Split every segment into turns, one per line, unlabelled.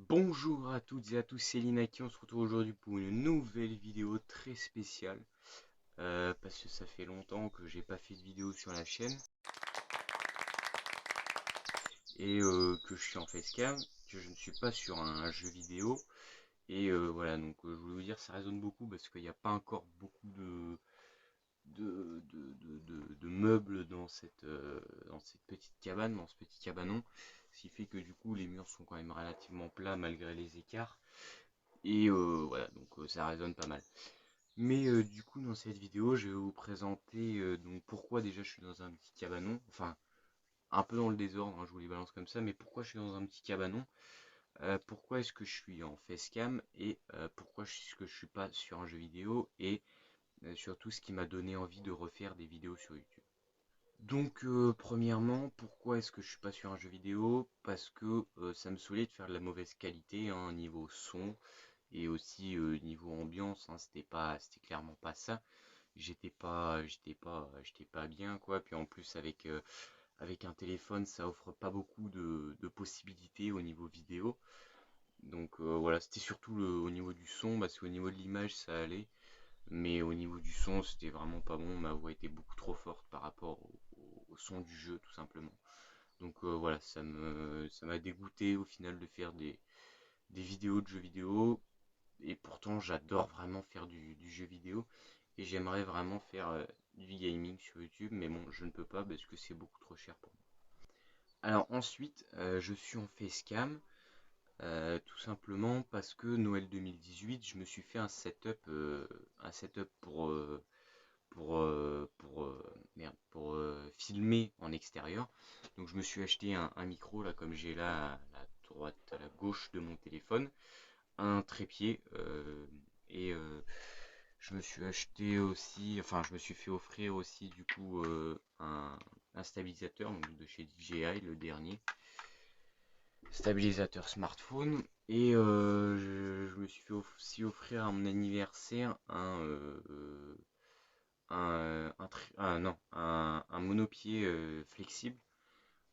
Bonjour à toutes et à tous, c'est Linaki, on se retrouve aujourd'hui pour une nouvelle vidéo très spéciale parce que ça fait longtemps que j'ai pas fait de vidéo sur la chaîne et que je suis en facecam, que je ne suis pas sur un jeu vidéo et voilà, donc je voulais vous dire ça résonne beaucoup parce qu'il n'y a pas encore beaucoup de meubles dans cette petite cabane, dans ce petit cabanon, ce qui fait que du coup les murs sont quand même relativement plats malgré les écarts. Et voilà, donc ça résonne pas mal. Mais du coup, dans cette vidéo, je vais vous présenter donc pourquoi déjà je suis dans un petit cabanon. Enfin, un peu dans le désordre, hein, je vous les balance comme ça, mais pourquoi je suis dans un petit cabanon, pourquoi est-ce que je suis en facecam et pourquoi est-ce que je suis pas sur un jeu vidéo et surtout ce qui m'a donné envie de refaire des vidéos sur YouTube. Donc, premièrement, pourquoi est-ce que je suis pas sur un jeu vidéo? Parce que ça me saoulait de faire de la mauvaise qualité, hein, niveau son, et aussi niveau ambiance, hein, c'était clairement pas ça. J'étais pas bien quoi. Puis en plus avec un téléphone, ça offre pas beaucoup de possibilités au niveau vidéo. Donc voilà, c'était surtout au niveau du son, parce qu'au niveau de l'image ça allait, mais au niveau du son c'était vraiment pas bon. Ma voix était beaucoup trop forte par rapport au son du jeu tout simplement. Donc voilà, ça m'a dégoûté au final de faire des vidéos de jeux vidéo et pourtant j'adore vraiment faire du jeu vidéo et j'aimerais vraiment faire du gaming sur YouTube, mais bon, je ne peux pas parce que c'est beaucoup trop cher pour moi. Alors ensuite, je suis en facecam, tout simplement parce que Noël 2018, je me suis fait un setup pour filmer en extérieur. Donc je me suis acheté un micro là comme j'ai là à la droite, à la gauche de mon téléphone, un trépied et je me suis acheté aussi, enfin je me suis fait offrir aussi du coup un stabilisateur donc, de chez DJI, le dernier stabilisateur smartphone. Et je me suis fait aussi offrir à mon anniversaire non, un monopied flexible,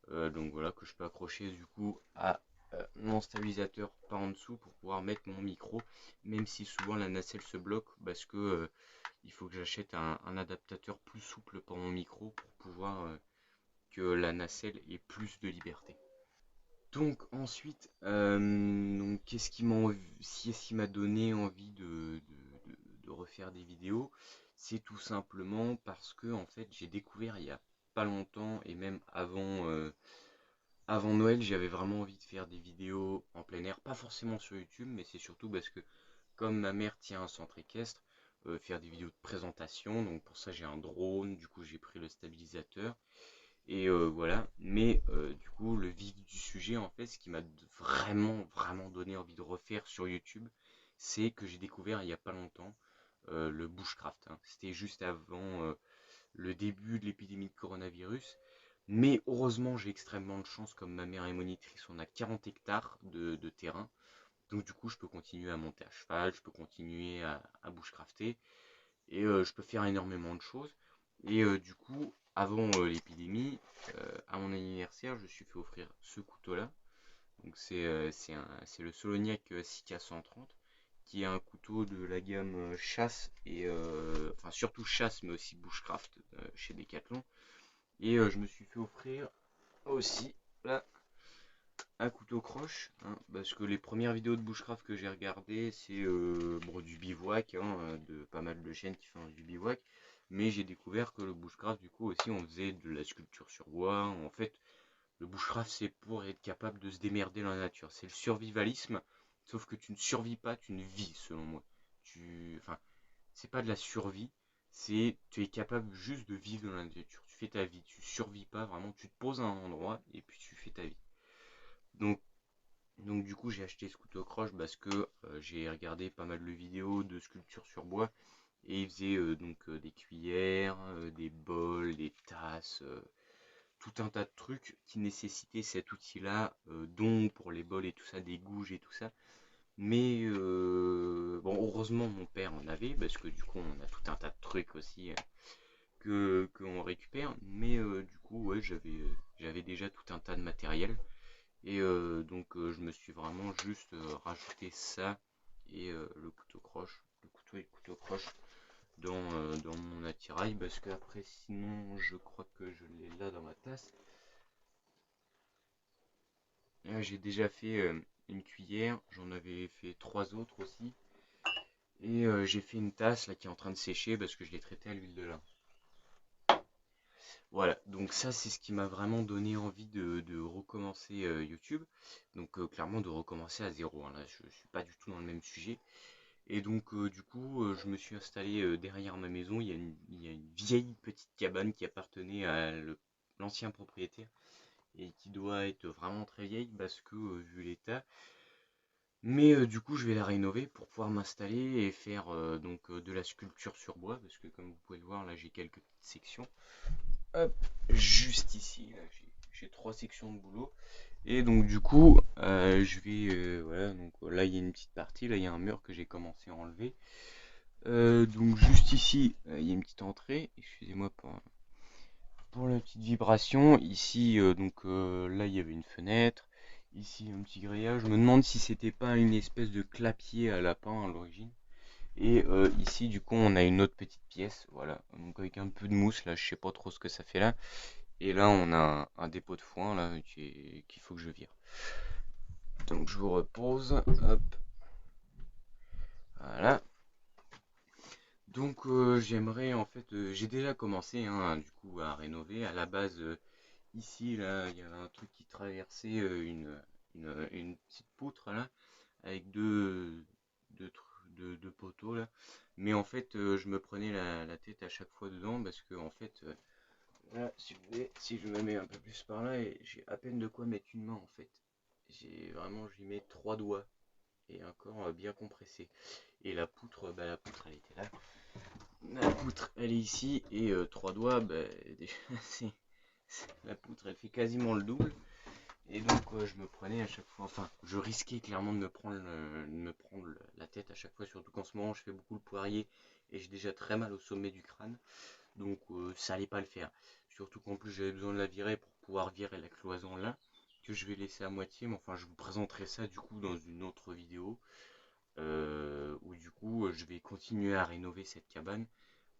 donc voilà, que je peux accrocher du coup à mon stabilisateur par en dessous pour pouvoir mettre mon micro, même si souvent la nacelle se bloque parce que il faut que j'achète un adaptateur plus souple pour mon micro pour pouvoir que la nacelle ait plus de liberté. Donc ensuite, donc, qu'est-ce qui m'a donné envie de refaire des vidéos? C'est tout simplement parce que en fait j'ai découvert il y a pas longtemps et même avant Noël, j'avais vraiment envie de faire des vidéos en plein air, pas forcément sur YouTube, mais c'est surtout parce que comme ma mère tient un centre équestre, faire des vidéos de présentation, donc pour ça j'ai un drone, du coup j'ai pris le stabilisateur, et voilà. Mais du coup, le vif du sujet, en fait, ce qui m'a vraiment donné envie de refaire sur YouTube, c'est que j'ai découvert il y a pas longtemps le bushcraft, hein. C'était juste avant le début de l'épidémie de coronavirus. Mais heureusement, j'ai extrêmement de chance, comme ma mère est monitrice, on a 40 hectares de terrain. Donc du coup, je peux continuer à monter à cheval, je peux continuer à bushcrafter, et je peux faire énormément de choses. Et du coup, avant l'épidémie, à mon anniversaire, je me suis fait offrir ce couteau-là. Donc c'est le Soloniac Sika 130, qui est un couteau de la gamme chasse et enfin surtout chasse, mais aussi bushcraft chez Decathlon. Et je me suis fait offrir aussi là un couteau croche, hein, parce que les premières vidéos de bushcraft que j'ai regardées, c'est bon, du bivouac, hein, de pas mal de chaînes qui font du bivouac, mais j'ai découvert que le bushcraft, du coup, aussi, on faisait de la sculpture sur bois. En fait, le bushcraft, c'est pour être capable de se démerder dans la nature. C'est le survivalisme, sauf que tu ne survis pas, tu ne vis, selon moi. Enfin, c'est pas de la survie, c'est tu es capable juste de vivre dans la nature. Tu fais ta vie, tu survis pas vraiment, tu te poses à un endroit et puis tu fais ta vie. Donc Donc du coup j'ai acheté ce couteau croche parce que j'ai regardé pas mal de vidéos de sculpture sur bois et il faisait des cuillères, des bols, des tasses, tout un tas de trucs qui nécessitaient cet outil-là, dont pour les bols et tout ça, des gouges et tout ça. Mais bon, heureusement mon père en avait parce que du coup on a tout un tas de trucs aussi que on récupère. Mais du coup ouais j'avais déjà tout un tas de matériel. Et donc je me suis vraiment juste rajouté ça et le couteau croche, le couteau et le couteau croche dans mon attirail parce que après sinon je crois que je l'ai là dans ma tasse. J'ai déjà fait une cuillère, j'en avais fait trois autres aussi. Et j'ai fait une tasse là qui est en train de sécher parce que je l'ai traitée à l'huile de lin. Voilà, donc ça c'est ce qui m'a vraiment donné envie de recommencer YouTube. Donc clairement de recommencer à zéro, hein. Là je suis pas du tout dans le même sujet. Et donc du coup je me suis installé derrière ma maison. Il y a une vieille petite cabane qui appartenait à l'ancien propriétaire et qui doit être vraiment très vieille parce que vu l'état. Mais du coup, je vais la rénover pour pouvoir m'installer et faire de la sculpture sur bois, parce que comme vous pouvez le voir, là j'ai quelques petites sections. Hop, juste ici, là j'ai trois sections de boulot. Et donc du coup, je vais, voilà, donc là il y a une petite partie, là il y a un mur que j'ai commencé à enlever. Donc juste ici, il y a une petite entrée. Excusez-moi pour la petite vibration. Ici, là il y avait une fenêtre. Ici, un petit grillage. Je me demande si c'était pas une espèce de clapier à lapin à l'origine. Et ici, du coup, on a une autre petite pièce. Voilà. Donc, avec un peu de mousse, là, je sais pas trop ce que ça fait là. Et là, on a un dépôt de foin, là, qu'il faut que je vire. Donc, je vous repose. Hop. Voilà. Donc, j'aimerais, en fait, j'ai déjà commencé, hein, du coup, à rénover. À la base, ici, là, il y avait un truc qui traversait une petite poutre, là, avec deux poteaux là. Mais en fait, je me prenais la tête à chaque fois dedans parce que en fait, là, si vous voulez, si je me mets un peu plus par là, et j'ai à peine de quoi mettre une main en fait. J'y mets trois doigts et encore bien compressé. Et la poutre, bah la poutre elle était là. La poutre elle est ici et trois doigts, bah déjà la poutre elle fait quasiment le double. Et donc je me prenais à chaque fois, enfin je risquais clairement de me prendre la tête à chaque fois, surtout qu'en ce moment je fais beaucoup le poirier et j'ai déjà très mal au sommet du crâne, donc ça allait pas le faire. Surtout qu'en plus j'avais besoin de la virer pour pouvoir virer la cloison là, que je vais laisser à moitié, mais enfin je vous présenterai ça du coup dans une autre vidéo, où du coup je vais continuer à rénover cette cabane,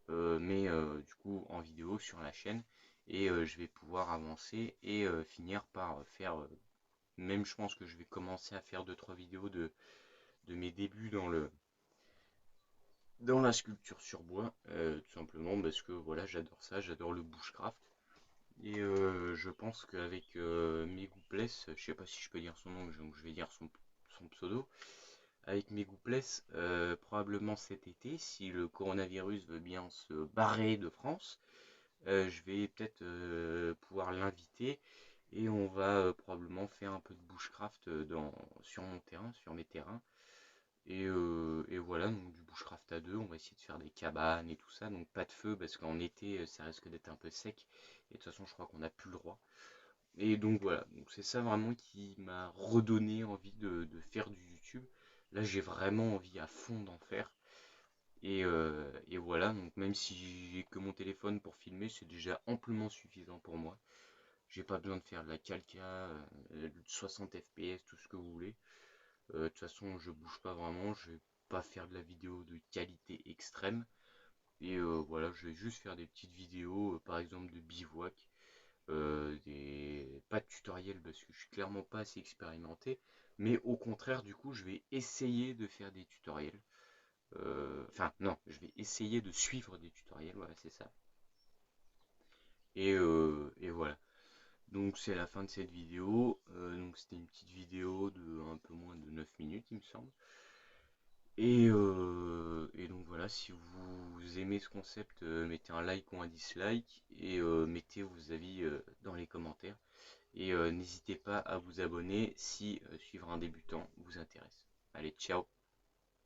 mais du coup en vidéo sur la chaîne. Et je vais pouvoir avancer et finir par faire même je pense que je vais commencer à faire deux trois vidéos de mes débuts dans la sculpture sur bois, tout simplement parce que voilà, j'adore ça, j'adore le bushcraft. Et je pense qu'avec Megoupless, je sais pas si je peux dire son nom, donc je vais dire son pseudo, avec Megoupless, probablement cet été, si le coronavirus veut bien se barrer de France, je vais peut-être pouvoir l'inviter et on va probablement faire un peu de bushcraft sur mon terrain, sur mes terrains. Et voilà, donc du bushcraft à deux, on va essayer de faire des cabanes et tout ça, donc pas de feu parce qu'en été ça risque d'être un peu sec et de toute façon je crois qu'on n'a plus le droit. Et donc voilà, donc c'est ça vraiment qui m'a redonné envie de faire du YouTube. Là j'ai vraiment envie à fond d'en faire. Et voilà, donc même si j'ai que mon téléphone pour filmer, c'est déjà amplement suffisant pour moi. J'ai pas besoin de faire de la 4K, 60 FPS, tout ce que vous voulez. De toute façon, je bouge pas vraiment, je vais pas faire de la vidéo de qualité extrême. Et voilà, je vais juste faire des petites vidéos, par exemple de bivouac, pas de tutoriel parce que je suis clairement pas assez expérimenté. Mais au contraire, du coup, je vais essayer de faire des tutoriels. Enfin, non, je vais essayer de suivre des tutoriels, voilà, c'est ça. Et voilà. Donc c'est la fin de cette vidéo. Donc c'était une petite vidéo de un peu moins de 9 minutes, il me semble. Et donc voilà, si vous aimez ce concept, mettez un like ou un dislike et mettez vos avis dans les commentaires. Et n'hésitez pas à vous abonner si suivre un débutant vous intéresse. Allez, ciao!